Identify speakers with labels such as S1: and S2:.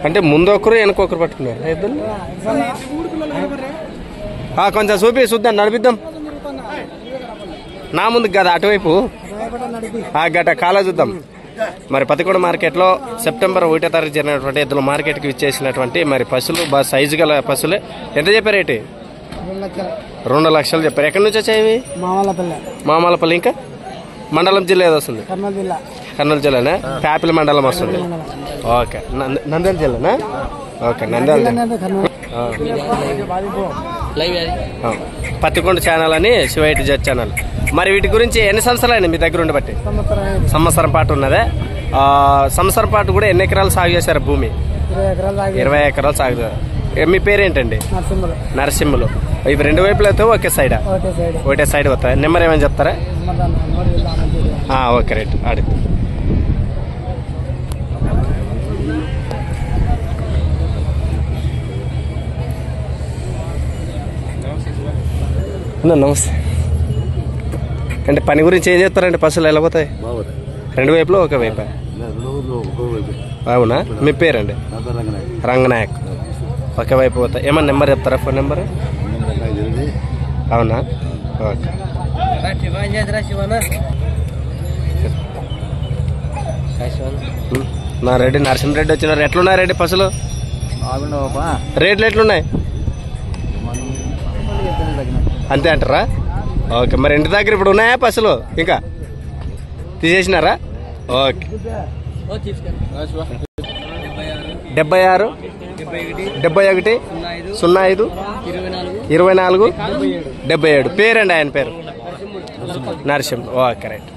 S1: అంటే ముందు ఒకరు వెనక ఒకరు పట్టుకున్నారు ఇద్దరు. కొంచెం చూద్దాం, నడిపిద్దాం. నా ముందుకు కదా అటువైపు గట్ట కాలా చూద్దాం. మరి పతికొండ మార్కెట్లో సెప్టెంబర్ 1వ తారీఖు జరిగినటువంటి ఎద్దుల మార్కెట్కి ఇచ్చేసినటువంటి మరి పశువులు బాగా సైజు గల పశువులే. ఎంత చెప్పారు రేటు? 2 లక్షలు చెప్పారు. ఎక్కడి నుంచి వచ్చాయి? మామలపల్లి. ఇంకా మండలం జిల్లా ఏదో వస్తుంది? కర్నూలు జిల్లానా? ప్యాపిల్ మండలం వస్తుంది. ఓకే, నంద్యాల జిల్లానా? ఓకే, నంద్యాల పత్తికొండ ఛానల్ అని శివైటి జడ్ ఛానల్. మరి వీటి గురించి ఎన్ని సంవత్సరాలు మీ దగ్గర ఉండబట్టి? సంవత్సరం పాటు ఉన్నదే. సంవత్సరం పాటు కూడా ఎన్ని ఎకరాలు సాగు చేశారు భూమి? 20 ఎకరాలు సాగు. మీ పేరేంటండి? నరసింహులు. ఇవి 2 వైపులు అయితే ఒకే సైడా? ఒకటే సైడ్ వస్తాయి. నెంబర్ ఏమని చెప్తారా? Okay, right. అడుగు. నమస్తే. అంటే పని గురించి ఏం చేస్తారండి? పశువులు ఎలా పోతాయి? 2 వైపులో ఒక వైపు. అవునా? మీ పేరండి? రంగనాయక్. ఒకే వైపు పోతాయి. ఏమన్నా నెంబర్ చెప్తారా? Phone number? అవునా? ఓకే. నా రెడ్డి నరసింహరెడ్డి వచ్చినారు. ఎట్లున్నాయి రెడ్డి పశువులు రేట్లు? ఎట్లున్నాయి అంతే అంటారా? ఓకే. మరి ఇంటి దగ్గర ఇప్పుడు ఉన్నాయా పశువులు? ఇంకా తీసేసినారా? ఓకే. 76 71 05 24 77. పేరండి ఆయన పేరు? నరసింహ. Okay, right.